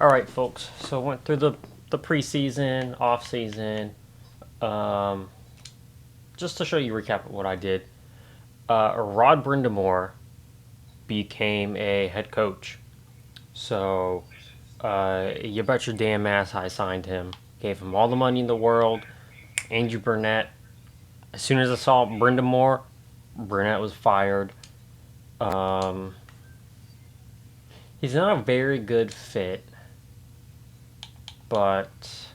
All right, folks. So went through the preseason, off season. Um, just to show you a recap of what I did. Rod Brindamore became a head coach. So you bet your damn ass I signed him. Gave him all the money in the world. Andrew Burnett. As soon as I saw Brindamore, Burnett was fired. Um, he's not a very good fit, but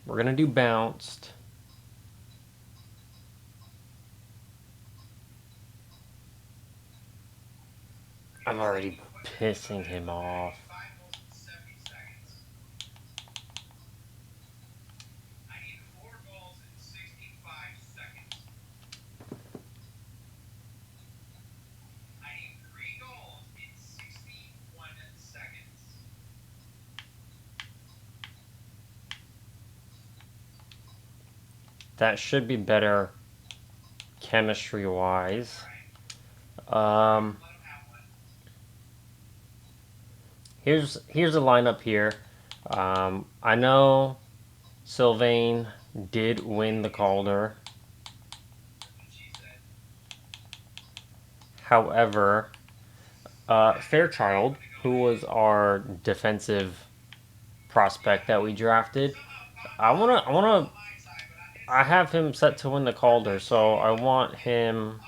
we're gonna do bounced. I'm already pissing him off. That should be better chemistry wise. Um, here's a lineup here. I know Sylvain did win the Calder. However, Fairchild, who was our defensive prospect that we drafted, I have him set to win the Calder, so I want him.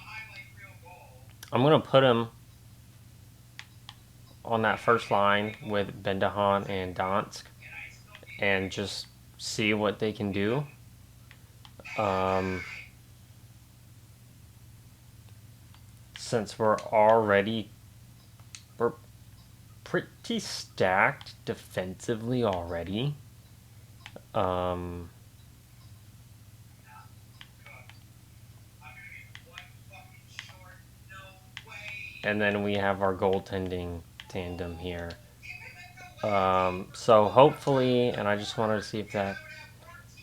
I'm gonna put him on that first line with Bendahan and Dansk, and just see what they can do. Um, since we're pretty stacked defensively already. Um, and then we have our goaltending tandem here. So hopefully, and I just wanted to see if that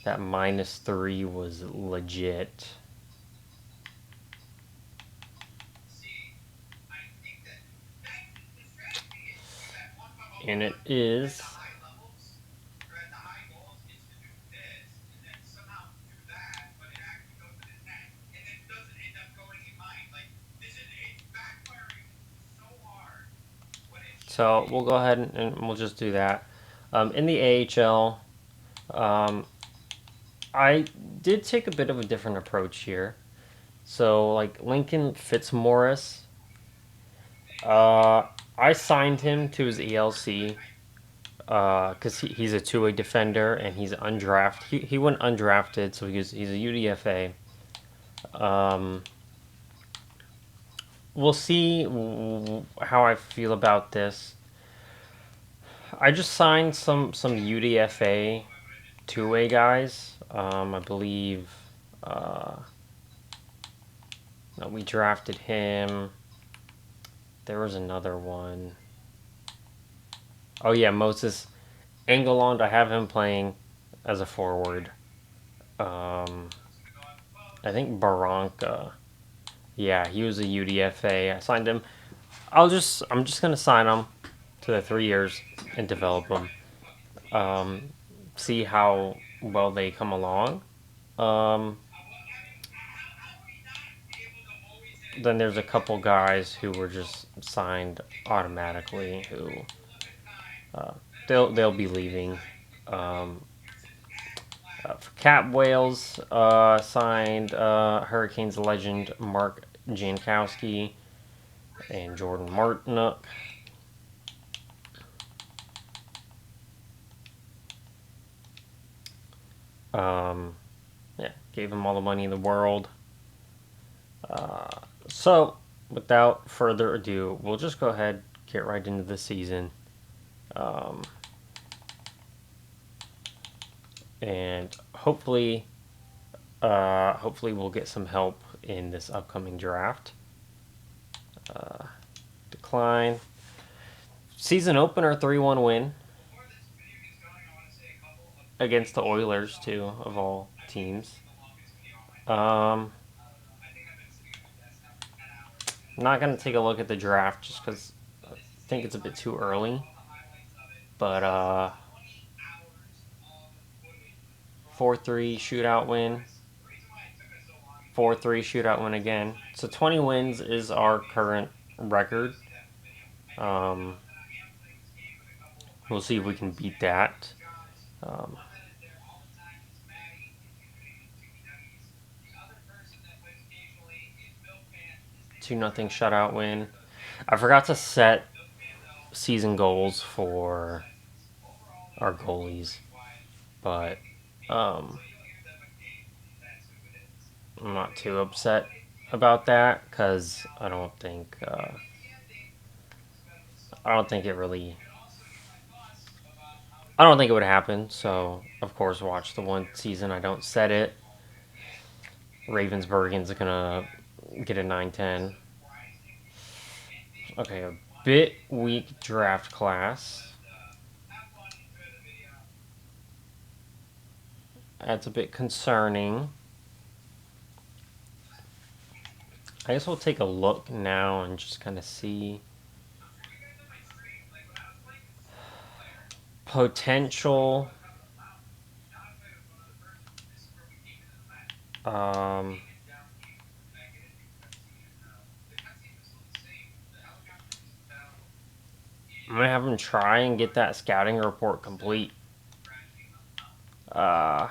-3 was legit. And it is. So we'll go ahead and we'll just do that. In the AHL, I did take a bit of a different approach here. So, like Lincoln Fitzmaurice, I signed him to his ELC because he's a two-way defender and he's undrafted. He went undrafted, so he's a UDFA. We'll see how I feel about this. I just signed some UDFA two-way guys. I believe no, we drafted him. There was another one. Oh yeah, Moses Engelland. I have him playing as a forward. I think Barranca. Yeah, he was a UDFA. I signed him. I'm just gonna sign him to the 3 years and develop them. See how well they come along. Um, then there's a couple guys who were just signed automatically who they'll be leaving. For Cap Wales, signed Hurricanes legend Mark Jankowski and Jordan Martinook. Yeah, gave him all the money in the world. So, without further ado, we'll just go ahead, get right into the season. And hopefully, Hopefully, we'll get some help in this upcoming draft. Decline. Season opener 3-1 win against the Oilers, too, of all teams. I'm not going to take a look at the draft just because I think it's a bit too early. But 4-3 shootout win. 4-3 shootout win again. So 20 wins is our current record. Um, we'll see if we can beat that. Um, 2-0 shutout win. I forgot to set season goals for our goalies, but um, I'm not too upset about that because I don't think it really I don't think it would happen. So of course, watch the one season I don't set it. Ravensburgen's gonna get a 9-10. Okay, a bit weak draft class. That's a bit concerning. I guess we'll take a look now and just kind of see potential. Um, I'm gonna have him try and get that scouting report complete. Uh,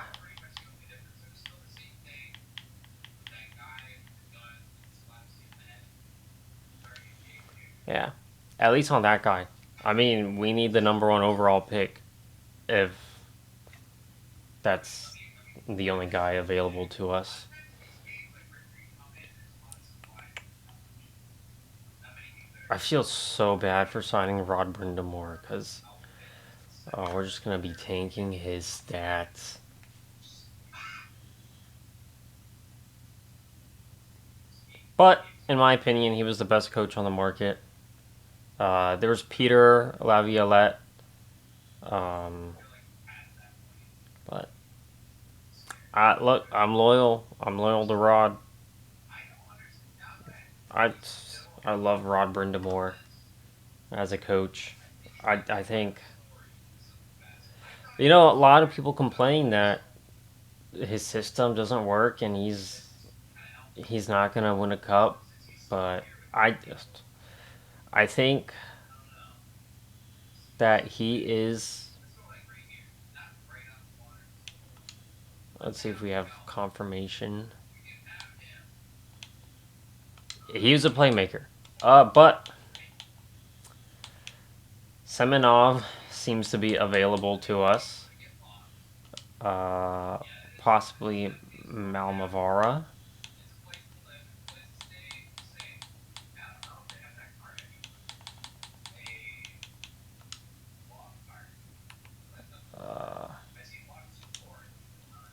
yeah, at least on that guy. I mean, we need the number one overall pick if that's the only guy available to us. I feel so bad for signing Rod Brindamore because we're just gonna be tanking his stats. But in my opinion, he was the best coach on the market. There was Peter Laviolette, but look, I'm loyal. I'm loyal to Rod. I I love Rod Brindamore as a coach. I think a lot of people complain that his system doesn't work and he's not gonna win a cup, but I think that he is. Let's see if we have confirmation. He was a playmaker, but Semenov seems to be available to us. Possibly Malmavara.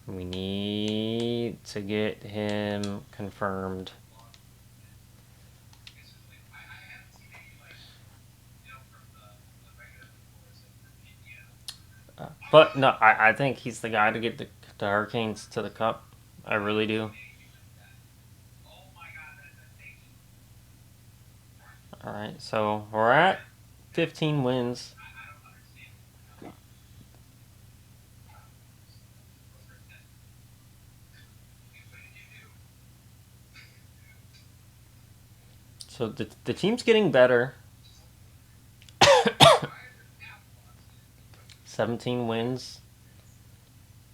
We need to get him confirmed. But no, I think he's the guy to get the Hurricanes to the Cup. I really do. All right, so we're at 15 wins. So the team's getting better. 17 wins.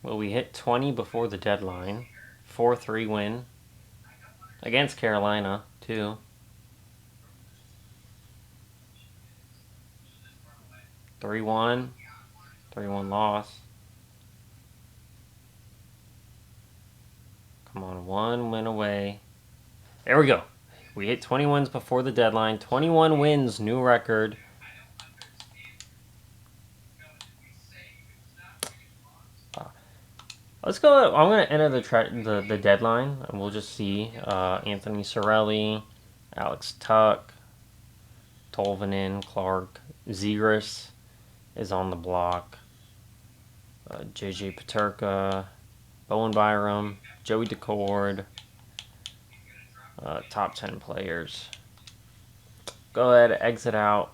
Well, we hit 20 before the deadline. 4-3 win against Carolina, too. 3-1. 3-1 loss. Come on, one win away. There we go. We hit 20 wins before the deadline. 21 wins, new record. Let's go. I'm gonna enter the deadline, and we'll just see. Anthony Cirelli, Alex Tuck, Tolvanen, Clark, Zegras is on the block. JJ Paterka, Bowen Byram, Joey Decord. Top 10 players. Go ahead, exit out.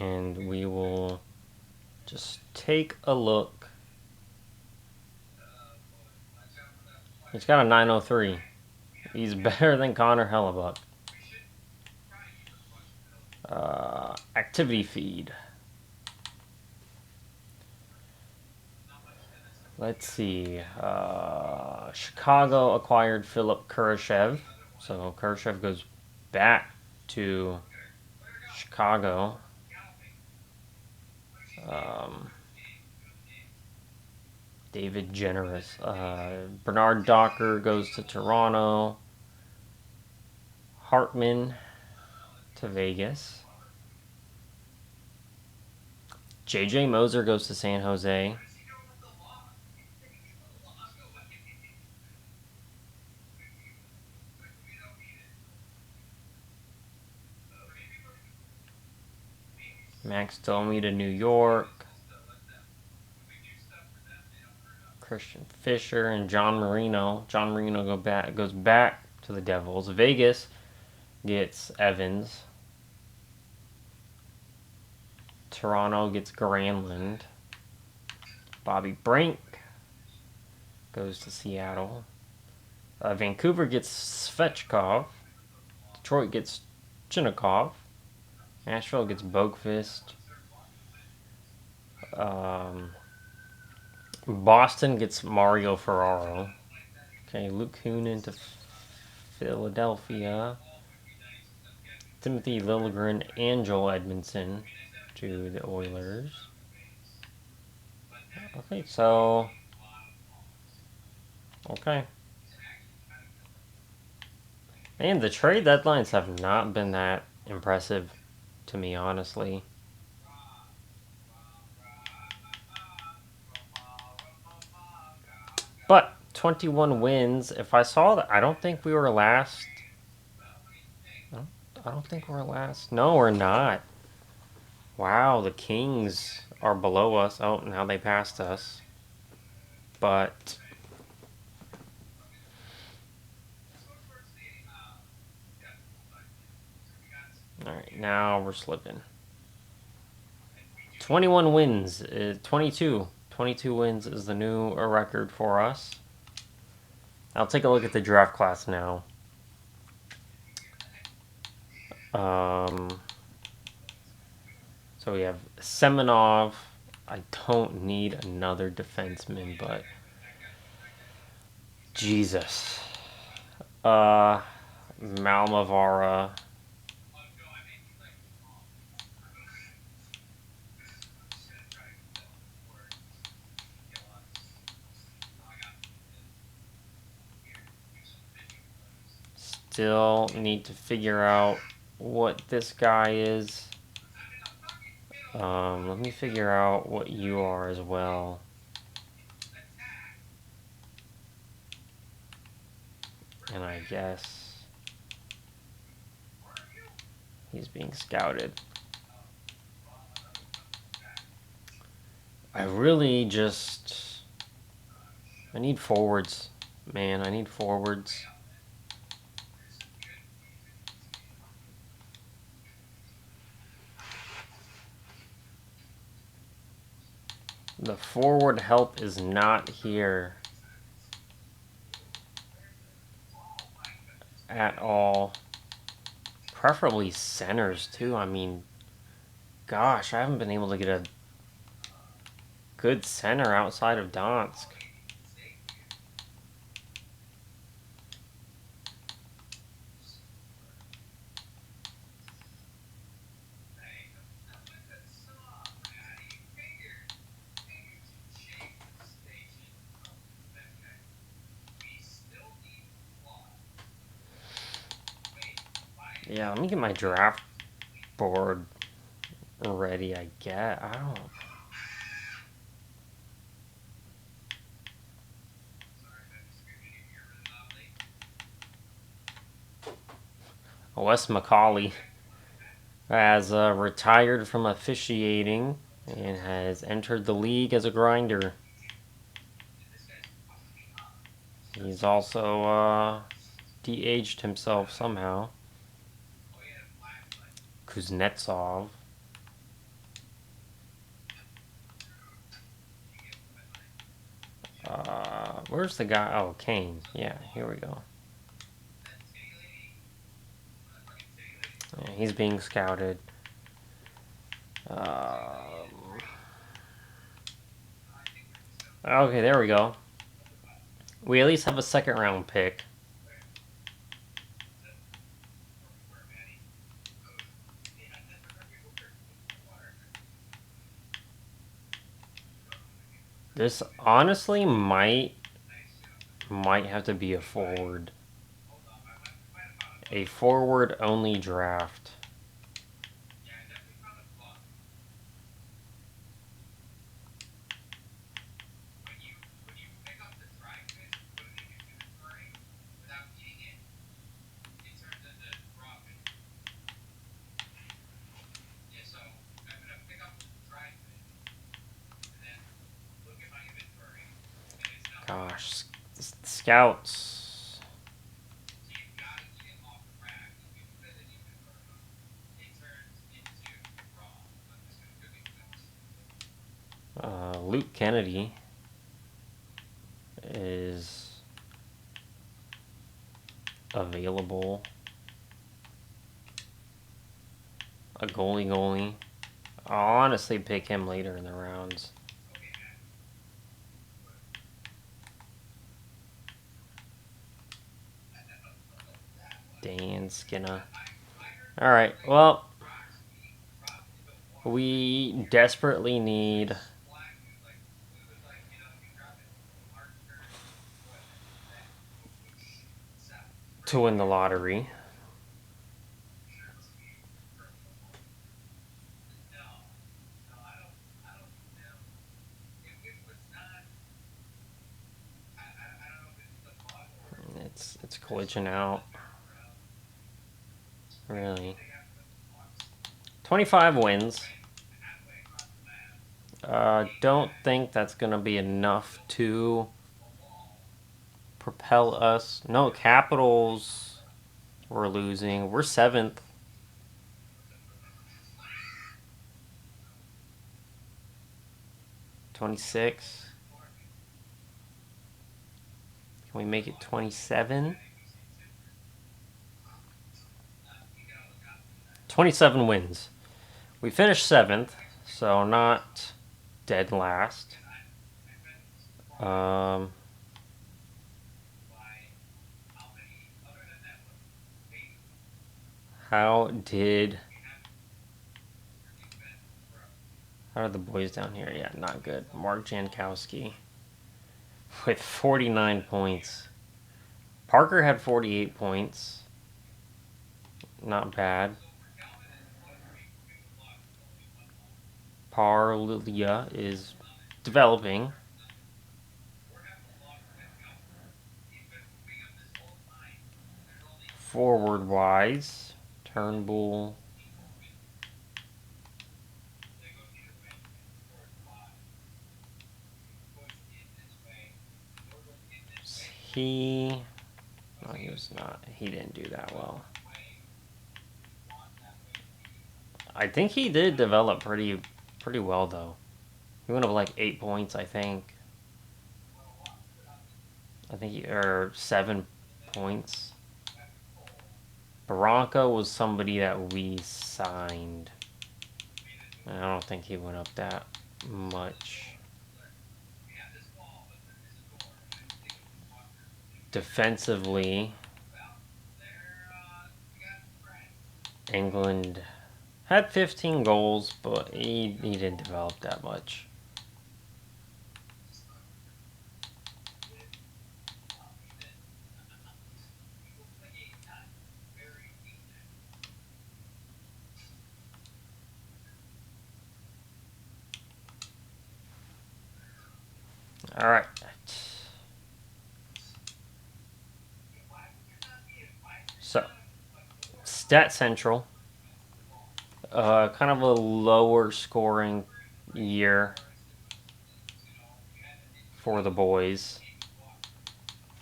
And we will just take a look. He's got a 903. He's better than Connor Hellebuck. Activity feed. Let's see. Chicago acquired Philip Kurashev. So Kurashev goes back to Chicago. David Generous. Bernard Docker goes to Toronto. Hartman to Vegas. JJ Moser goes to San Jose. Max Domi to New York. Christian Fisher and John Marino. John Marino goes back to the Devils. Vegas gets Evans. Toronto gets Granlund. Bobby Brink goes to Seattle. Vancouver gets Svechkov. Detroit gets Chinnikov. Nashville gets Boqvist. Boston gets Mario Ferraro. Okay, Luke Kunin to Philadelphia. Timothy Liljegren and Joel Edmondson to the Oilers. Okay, so... Okay. And the trade deadlines have not been that impressive to me, honestly. But 21 wins. If I saw that, I don't think we were last. I don't think we're last. No, we're not. Wow, the Kings are below us. Oh, now they passed us. But all right, now we're slipping. 21 wins. 22. 22 wins is the new record for us. I'll take a look at the draft class now. So we have Semenov. I don't need another defenseman, but Jesus. Malmavara. Still need to figure out what this guy is. Let me figure out what you are as well. And I guess he's being scouted. I really just... I need forwards. Man, I need forwards. The forward help is not here at all. Preferably centers, too. I mean, gosh, I haven't been able to get a good center outside of Donsk. Yeah, let me get my draft board ready, I guess. I don't. Wes McCauley has retired from officiating and has entered the league as a grinder. He's also de-aged himself somehow. Kuznetsov. Where's the guy? Oh, Kane. Yeah, here we go. Yeah, he's being scouted. Okay, there we go. We at least have a second round pick. This honestly might have to be a forward. A forward only draft. Gosh, scouts. Luke Kennedy is available. A goalie. I'll honestly pick him later in the rounds. Dan Skinner. Alright, well, we desperately need to win the lottery. It's glitching out. Really. 25 wins. Don't think that's going to be enough to propel us. No, Capitals we're losing. We're 7th. $26. Can we make it 27? 27 wins. We finished 7th, so not dead last. How are the boys down here? Yeah, not good. Mark Jankowski with 49 points. Parker had 48 points. Not bad. Parlia is developing. Forward wise, Turnbull. He. No, he was not. He didn't do that well. I think he did develop pretty well though. He went up like 8 points, I think. Or 7 points. Barranca was somebody that we signed. I don't think he went up that much. Defensively, England had 15 goals, but he didn't develop that much. All right. So, Stat Central. Kind of a lower scoring year for the boys.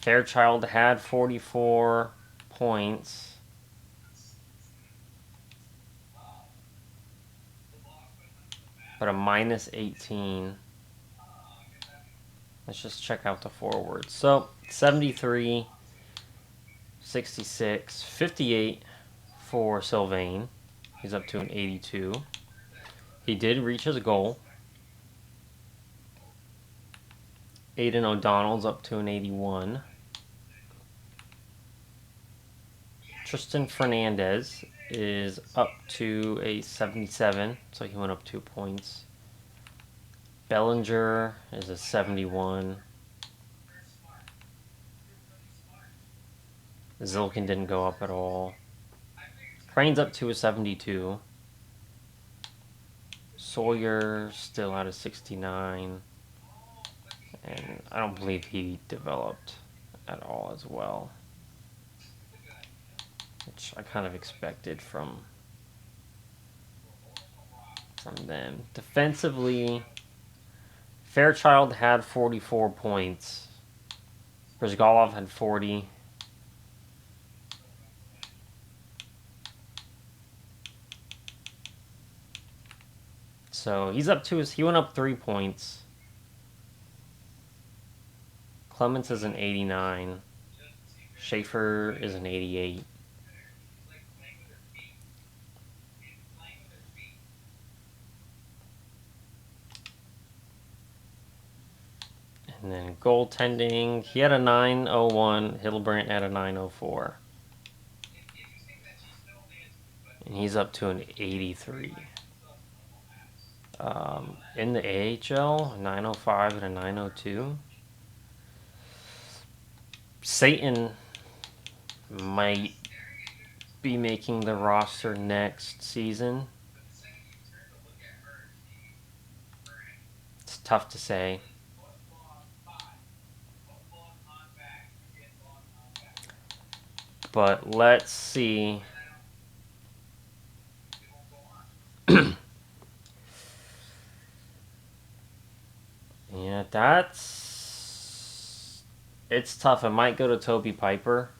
Fairchild had 44 points. But a minus 18. Let's just check out the forwards. So, 73, 66, 58 for Sylvain. He's up to an 82. He did reach his goal. Aiden O'Donnell's up to an 81. Tristan Fernandez is up to a 77, so he went up 2 points. Bellinger is a 71. Zilkin didn't go up at all. Crane's up to a 72. Sawyer still at a 69. And I don't believe he developed at all as well, which I kind of expected from them. Defensively, Fairchild had 44 points. Brizgalov had 40. So he's up to he went up 3 points. Clements is an 89. Schaefer is an 88. And then goaltending, he had a 901. Hildebrandt had a 904. And he's up to an 83. In the AHL, a 905 and a 902. Satan might be making the roster next season. It's tough to say. But let's see. Yeah, it's tough. It might go to Toby Piper.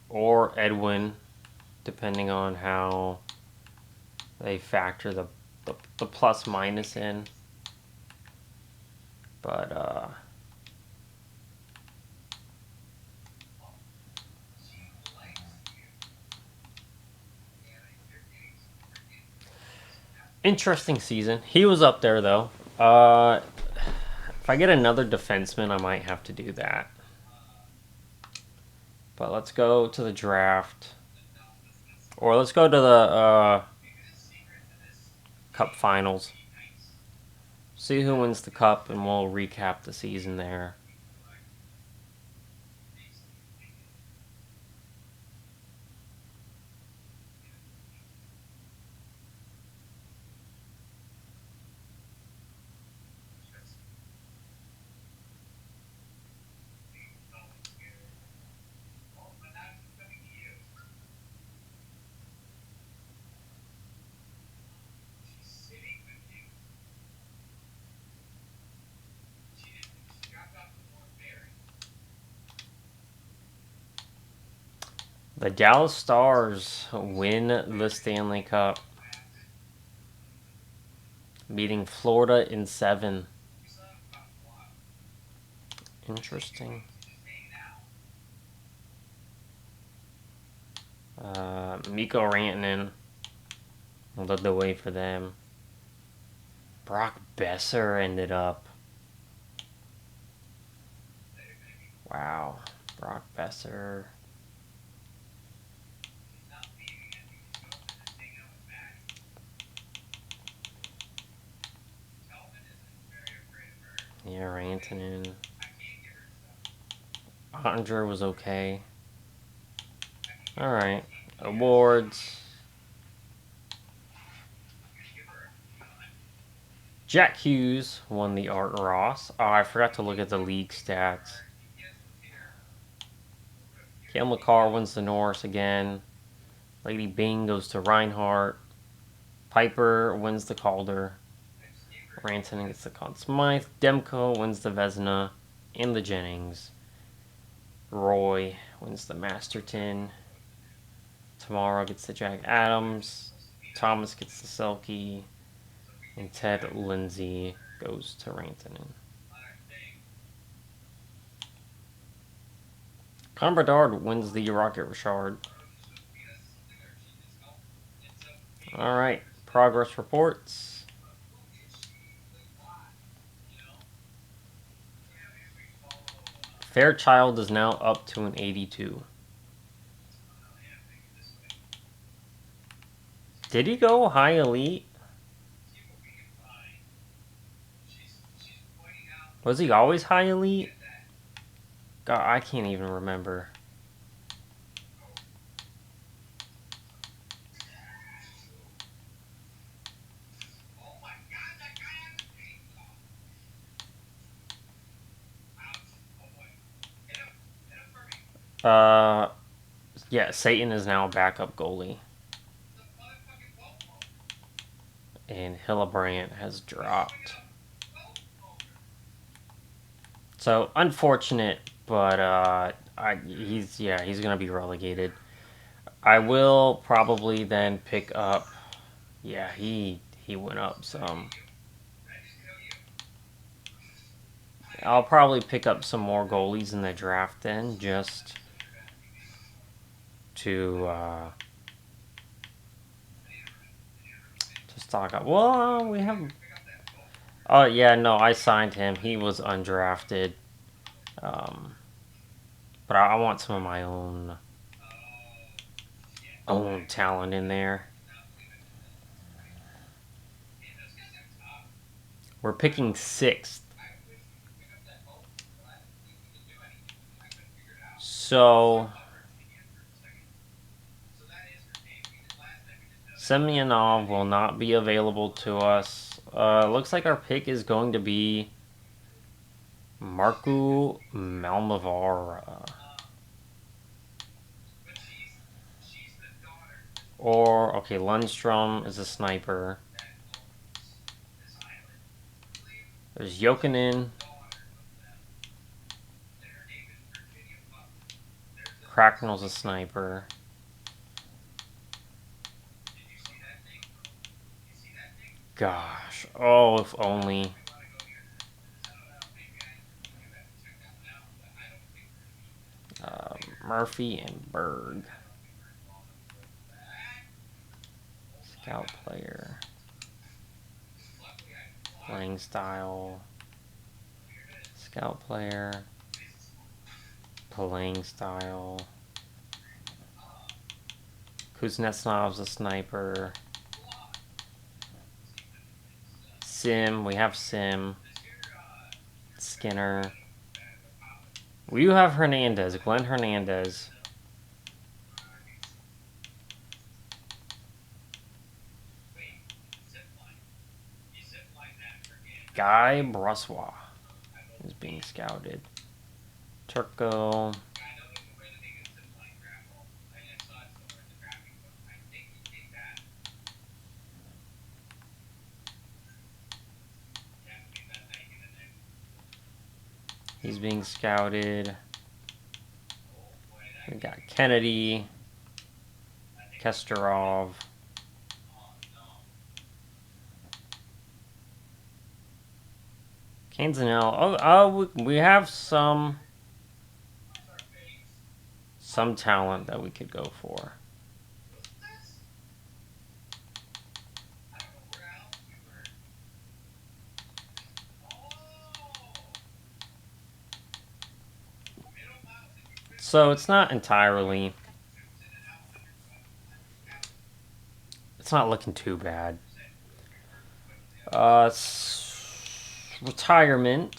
Or Edwin, depending on how they factor the plus minus in. But interesting season. He was up there though. If I get another defenseman, I might have to do that. But let's go to the draft. Or let's go to the Cup Finals. See who wins the Cup, and we'll recap the season there. The Dallas Stars win the Stanley Cup, beating Florida in 7. Interesting. Mikko Rantanen led the way for them. Brock Besser ended up. Wow. Brock Besser. Yeah, Rantanen. Ottinger was okay. Alright. Awards. Jack Hughes won the Art Ross. Oh, I forgot to look at the league stats. Cale McCarr wins the Norris again. Lady Bing goes to Reinhardt. Piper wins the Calder. Rantanen gets the Conn Smythe. Demko wins the Vezina and the Jennings. Roy wins the Masterton. Tomorrow gets the Jack Adams. Thomas gets the Selkie. And Ted Lindsay goes to Rantanen. Connor Bedard wins the Rocket Richard. Alright, progress reports. Fairchild is now up to an 82. Did he go high elite? Was he always high elite? God, I can't even remember. Yeah, Satan is now a backup goalie. And Hillebrand has dropped. So, unfortunate, but he's gonna be relegated. I will probably then pick up. Yeah, he went up some. I'll probably pick up some more goalies in the draft then, just to stock up. Well, we have. Oh yeah, no, I signed him. He was undrafted. But I want some of my own talent in there. We're picking 6th. So Semyonov will not be available to us. Looks like our pick is going to be Marku Malmavara. Or, okay, Lundstrom is a sniper. There's Jokinen. Cracknell's a sniper. Gosh. Oh, if only. Murphy and Berg. Scout player. Playing style. Scout player. Playing style. Kuznetsov's a sniper. Sim. We have Sim. Skinner. We do have Hernandez. Glenn Hernandez. Guy Brossois is being scouted. Turco. He's being scouted. We got Kennedy. Kesterov. Canzanel. Oh, we have some talent that we could go for. So it's not entirely. It's not looking too bad. Retirement.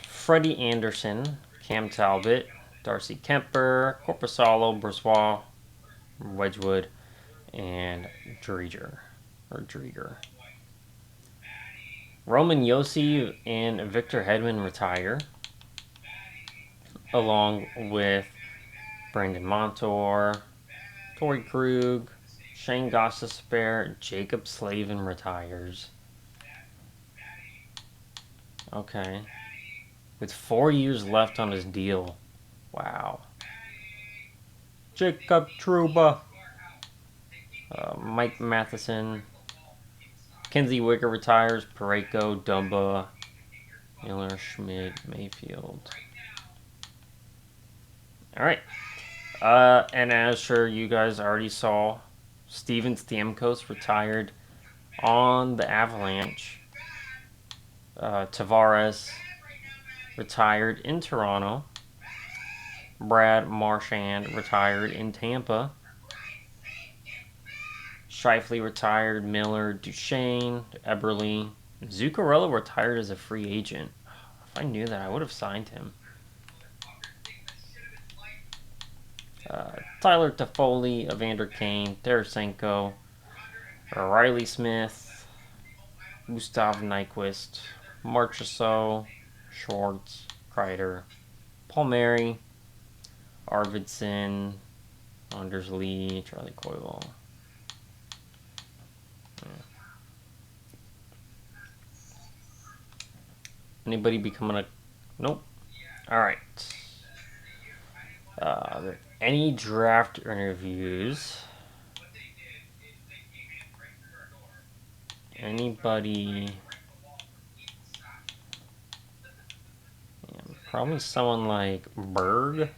Freddie Anderson, Cam Talbot, Darcy Kemper, Corpusalo, Brisbois, Wedgwood, and Drieger. Roman Yossi and Victor Hedman retire, along with Brandon Montour, Torrey Krug, Shane Gostisbehere, Jacob Slavin retires. Okay. With 4 years left on his deal. Wow. Jacob Trouba. Mike Matheson. Kenzie Wigger retires. Pareko, Dumba, Miller, Schmidt, Mayfield. Alright. And as sure you guys already saw, Steven Stamkos retired on the Avalanche. Tavares retired in Toronto. Brad Marchand retired in Tampa. Shifley retired. Miller, Duchesne, Eberle. Zuccarello retired as a free agent. If I knew that, I would have signed him. Tyler Toffoli, Evander Kane, Tarasenko, Riley Smith, Gustav Nyquist, Marchessault, Schwartz, Kreider, Palmieri, Arvidsson, Anders Lee, Charlie Coyle. Anybody becoming a... Nope. Alright. Any draft interviews? Anybody... Yeah, probably someone like Berg.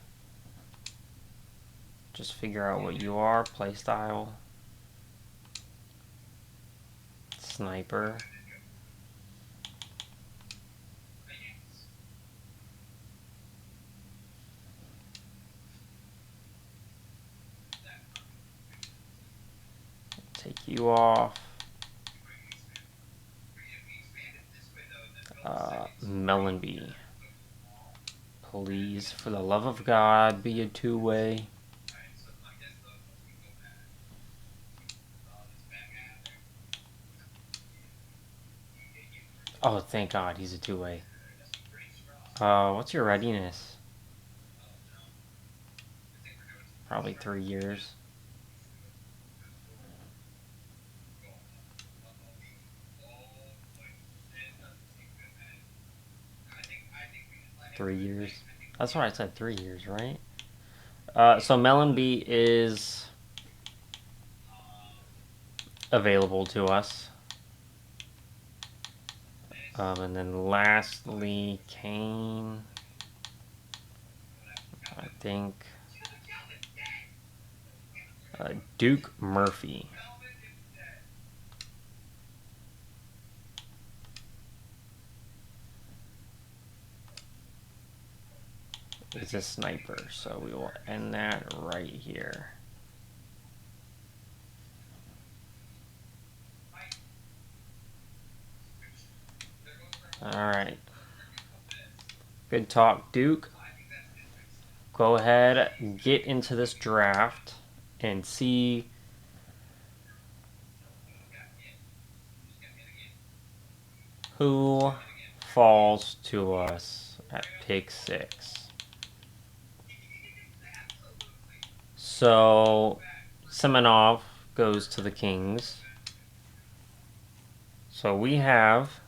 Just figure out what you are. Playstyle. Sniper. Take you off. Mellenby. Please, for the love of God, be a two-way. Oh, thank God, he's a two-way. What's your readiness? Probably 3 years. That's what I said, 3 years, right? So Mellenby is available to us. And then lastly, Kane. I think Duke Murphy. Is a sniper, so we will end that right here. Alright. Good talk, Duke. Go ahead, get into this draft and see who falls to us at pick 6. So, Semenov goes to the Kings. So we have...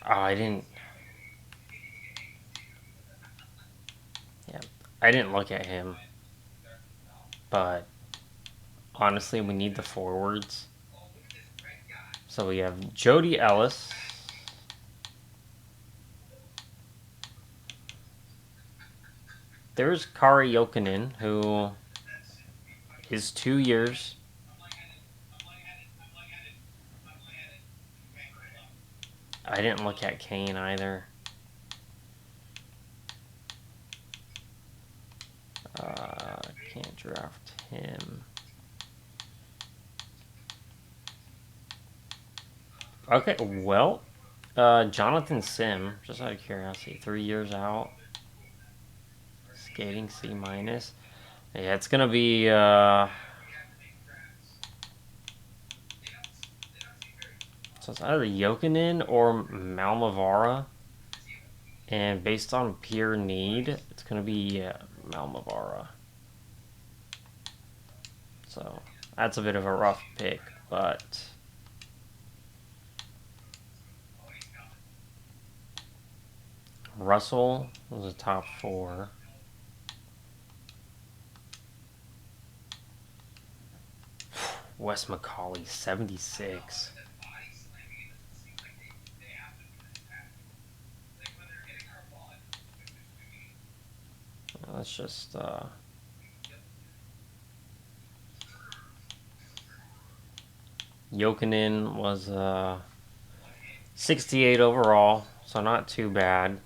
Oh, I didn't look at him. But, honestly, we need the forwards. So we have Jody Ellis. There's Kari Jokinen, who is 2 years. I didn't look at Kane either. Can't draft him. Okay, well, Jonathan Sim, just out of curiosity, 3 years out. Skating C-. Yeah, it's gonna be So it's either Jokinen or Malmavara. And based on pure need, it's going to be Malmavara. So that's a bit of a rough pick, but Russell was a top 4. Wes McCauley, 76. Let's just Jokinen was 68 overall, so not too bad.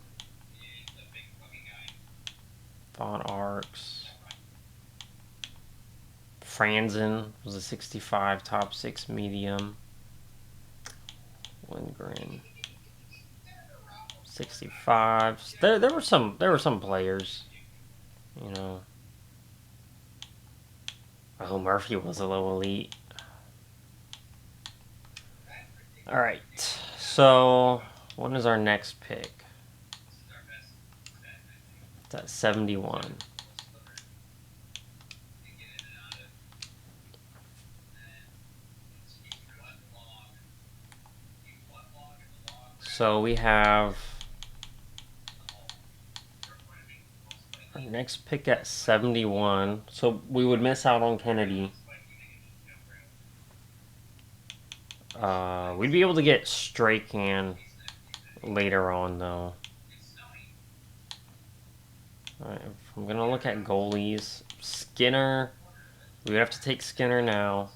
Von Arx. Franzen was a 65, top 6 medium. Lindgren, 65. There were some players, you know. Oh, Murphy was a low elite. All right, so when is our next pick? It's at 71. So we have our next pick at 71. So we would miss out on Kennedy. We'd be able to get Strakan later on, though. Alright, if I'm going to look at goalies, Skinner, we would have to take Skinner now.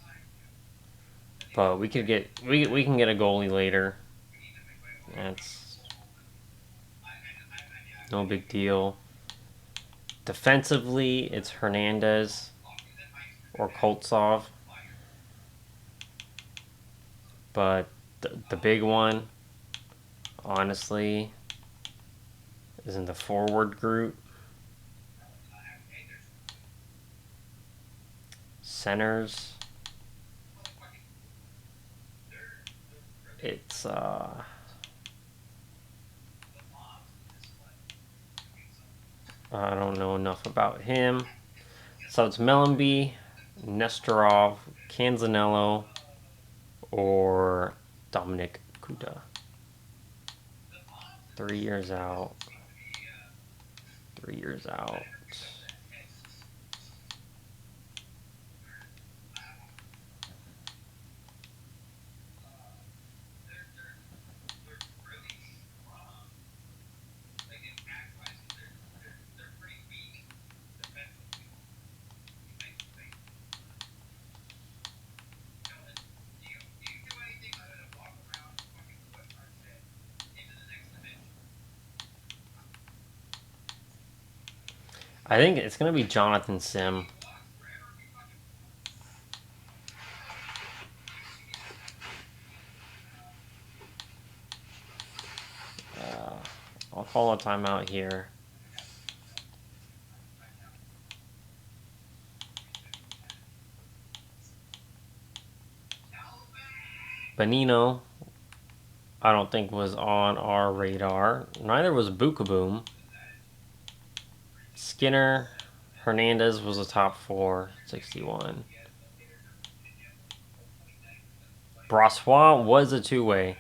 But we can get a goalie later. That's no big deal. Defensively, it's Hernandez or Koltsov. But the big one, honestly, is in the forward group. Centers. It's I don't know enough about him. So it's Mellenby, Nestorov, Canzanello, or Dominic Kuta. 3 years out. 3 years out. I think it's going to be Jonathan Sim. I'll call a timeout here. Benino, I don't think was on our radar. Neither was Bukaboom. Skinner, Hernandez was a top 4, 61. Brossois was a 2-way,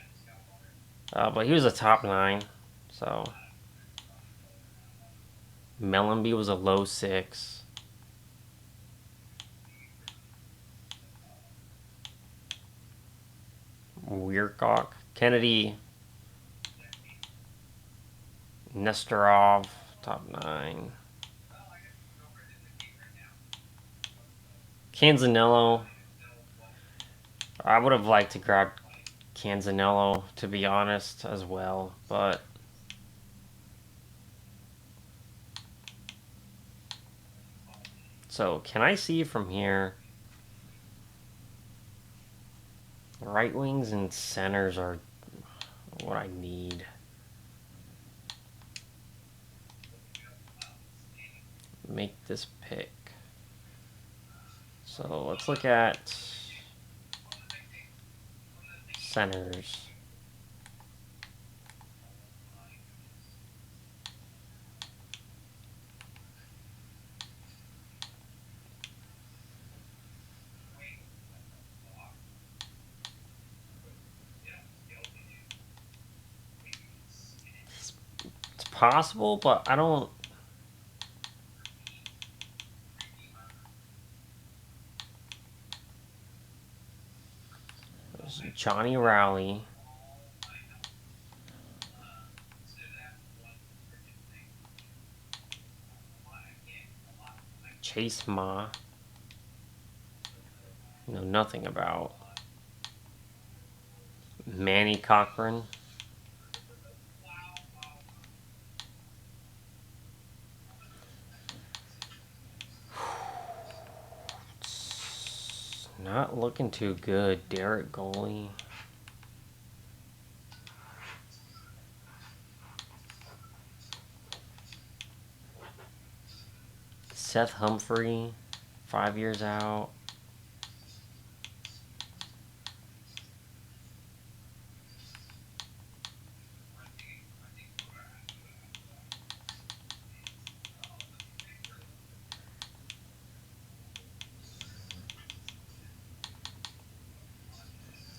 but he was a top 9. So Mellenby was a low 6. Weircock, Kennedy, Nestorov, top 9. Canzanello, I would have liked to grab Canzanello, to be honest, as well, but so can I see from here? Right wings and centers are what I need. Make this pick. So let's look at Senators. It's possible, but I don't. There's Johnny Rowley. Chase Ma. Know nothing about. Manny Cochran. Not looking too good. Derek Goalie. Seth Humphrey, 5 years out.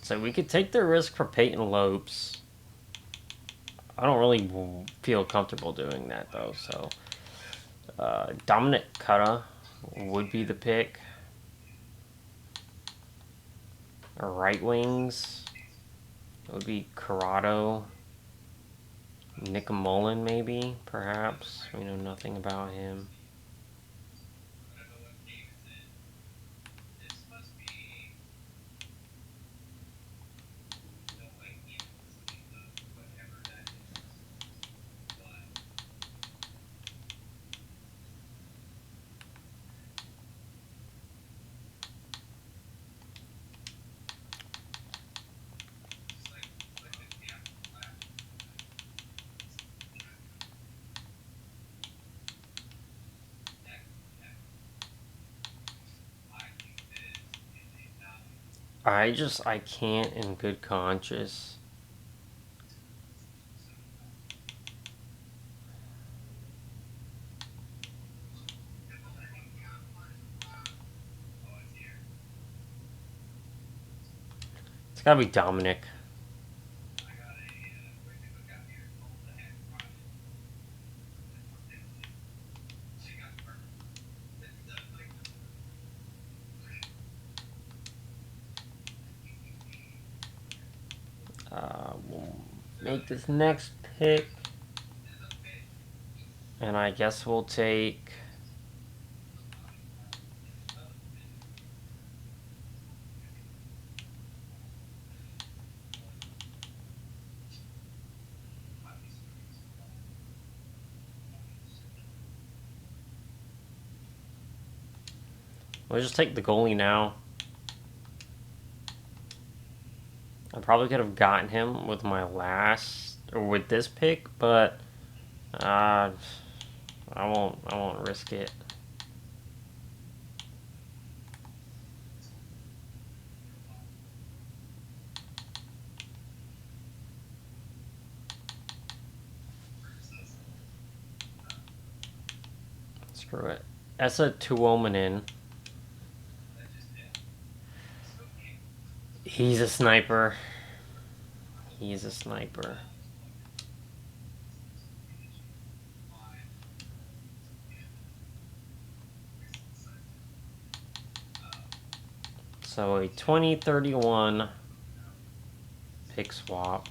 So we could take the risk for Peyton Lopes. I don't really feel comfortable doing that though. So Dominic Cutta would be the pick. Right wings. It would be Corrado. Nick Mullen, maybe, perhaps. We know nothing about him. I can't in good conscience. It's gotta be Dominic. We'll make this next pick. And I guess we'll take... We'll just take the goalie now. I probably could have gotten him with my last... or with this pick, but... I won't risk it. Screw it. Esa Tuomanen. He's a sniper. He's a sniper. So a 2031 pick swap.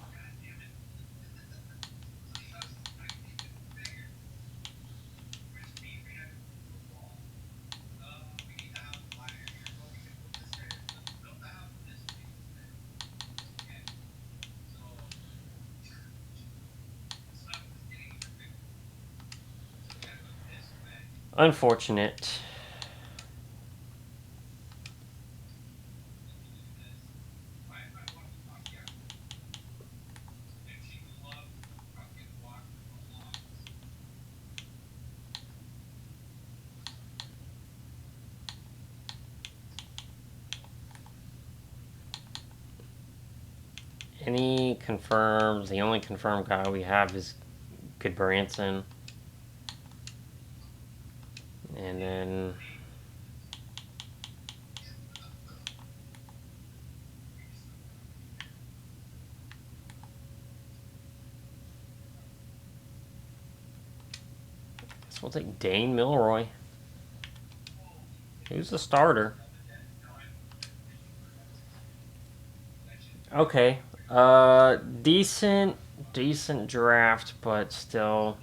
Unfortunate. any confirms. The only confirmed guy we have is Goodbranson. And then we'll take Dane Milroy. Who's the starter? Okay. Decent draft, but still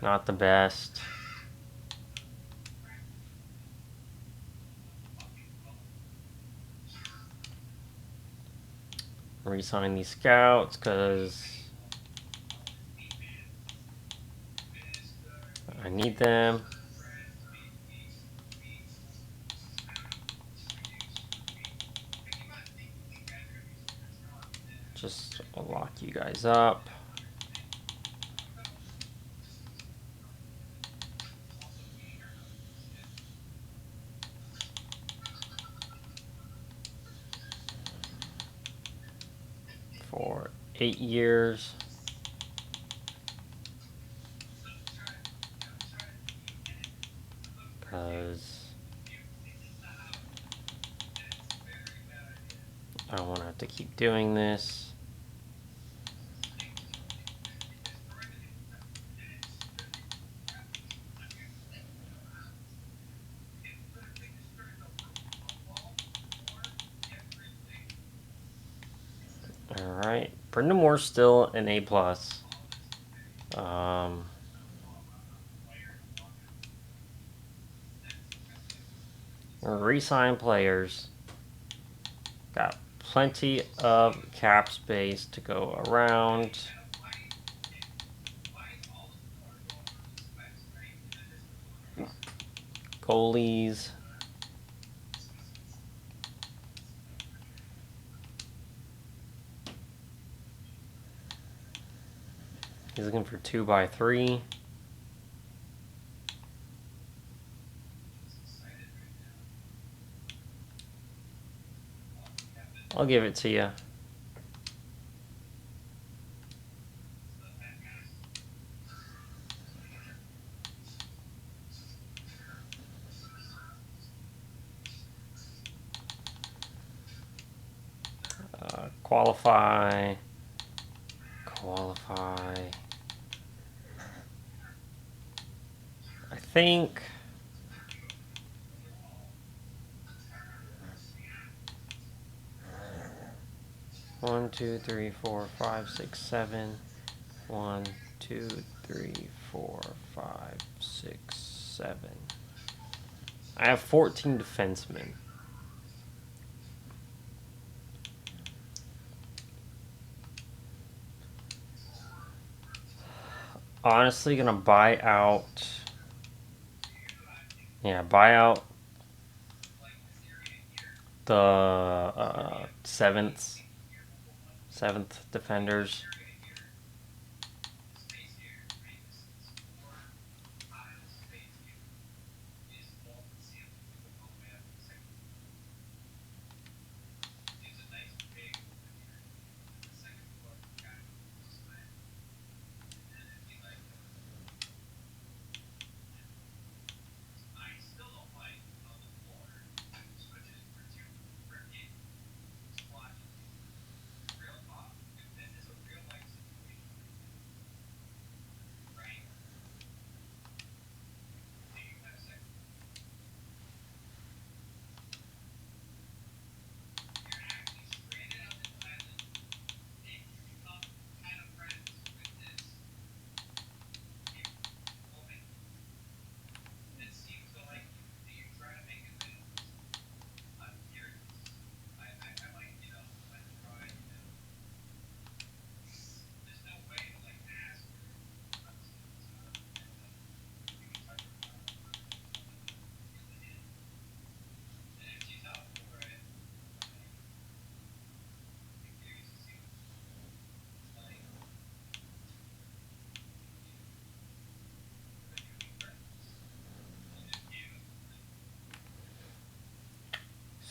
not the best. Resign these scouts because I need them. Just lock you guys up. For 8 years. Because I don't want to have to keep doing this. Alright. Brendan Moore's still an A+. Re-sign players. Got plenty of cap space to go around. Goalies. He's looking for 2x3. I'll give it to you. Qualify. I think 1, 2, 3, 4, 5, 6, 7. 1, 2, 3, 4, 5, 6, 7. I have 14 defensemen. Honestly, gonna buy out. Yeah, buy out the seventh defenders.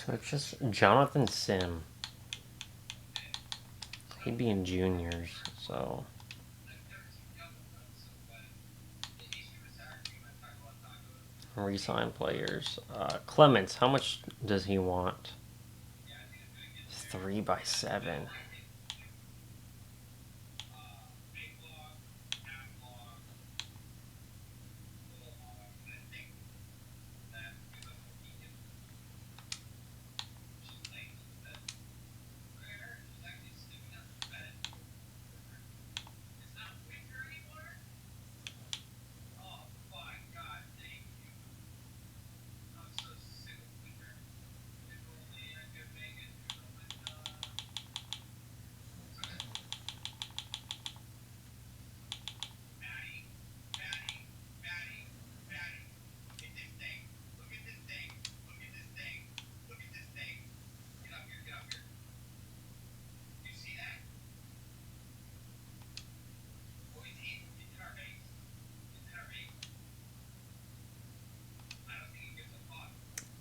So it's just Jonathan Sim. He'd be in juniors, so re-sign players. Clements, how much does he want? 3x7.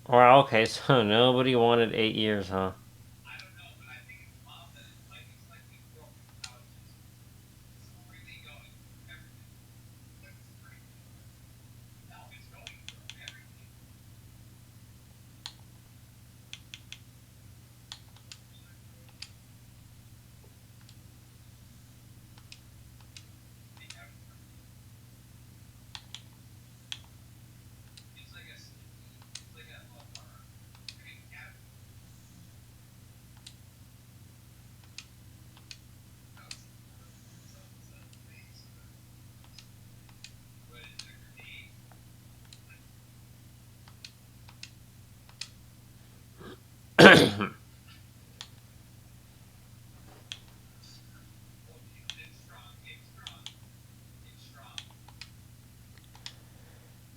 Well, okay, so nobody wanted 8 years, huh?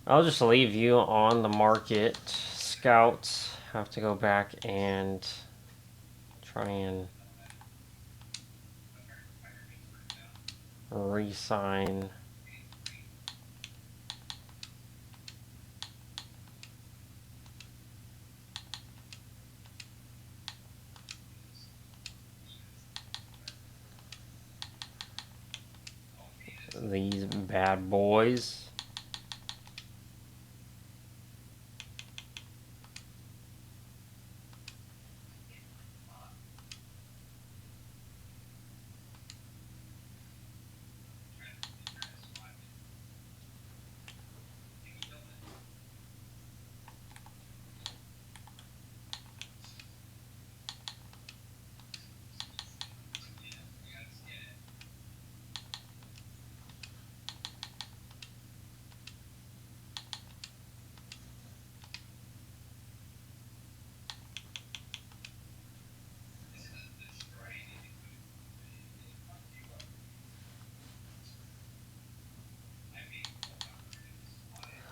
I'll just leave you on the market. Scouts have to go back and try and re-sign. These bad boys.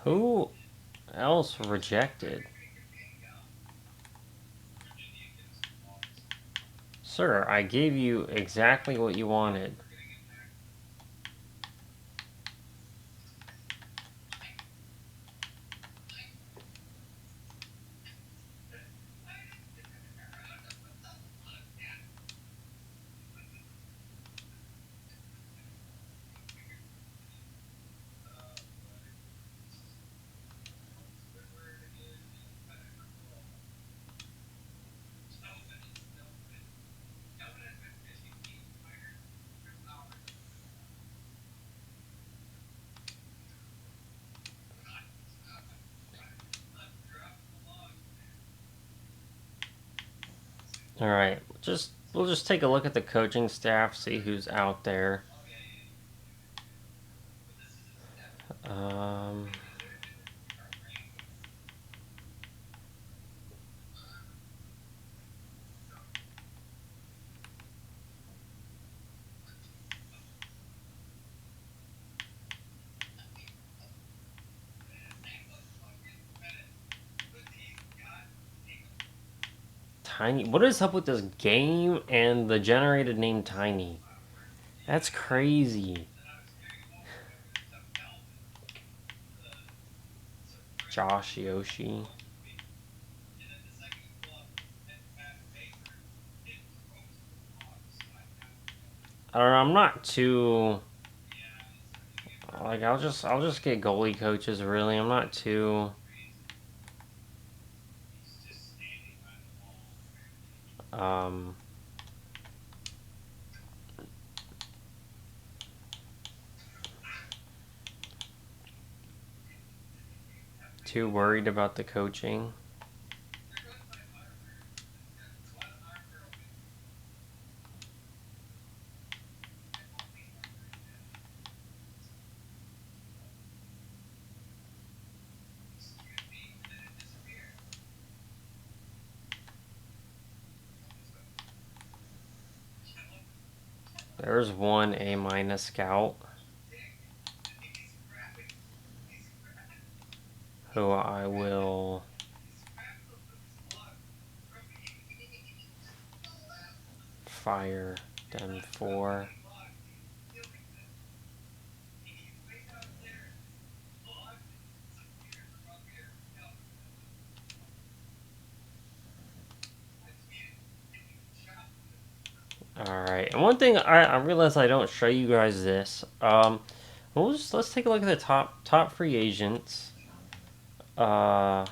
Who else rejected? Sir, I gave you exactly what you wanted. All right, we'll just take a look at the coaching staff, see who's out there. Um, Tiny. What is up with this game and the generated name Tiny? That's crazy. Josh Yoshi. I don't know, I'm not too like I'll just get goalie coaches really. I'm not um too worried about the coaching. There's one A- scout who I will fire them for. Alright, and one thing I realize I don't show you guys this. Let's take a look at the top free agents. Uh,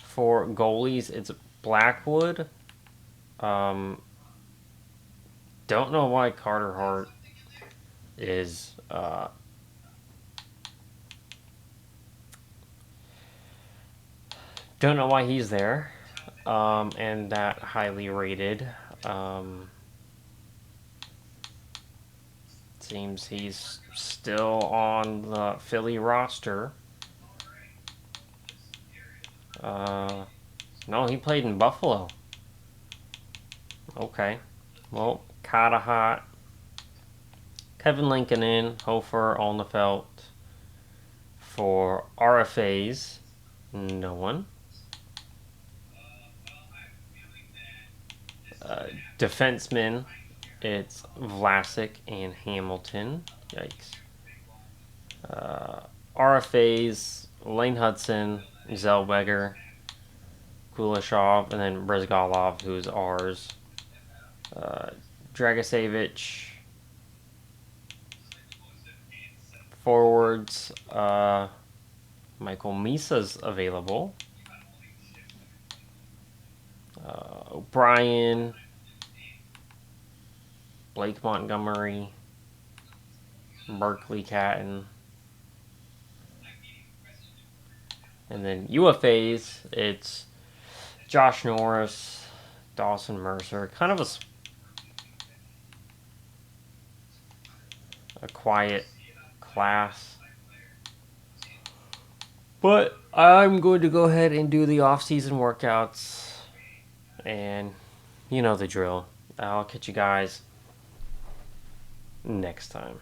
for goalies, it's Blackwood. Um, don't know why Carter Hart is don't know why he's there. And that highly rated. Um, seems he's still on the Philly roster. Uh, no, he played in Buffalo. Okay. Well, kinda hot. Kevin Lincoln in, Hofer on the felt. For RFAs, no one. Uh, Defensemen, it's Vlasic and Hamilton. Yikes. RFAs, Lane Hudson, Zellweger, Kuleshov, and then Brizgalov, who's ours. Uh, Dragisevich. Forwards, Michael Misa's available. O'Brien, Blake Montgomery, Berkeley Catton. And then UFAs, it's Josh Norris, Dawson Mercer. Kind of a quiet class. But I'm going to go ahead and do the off-season workouts. And you know the drill. I'll catch you guys next time.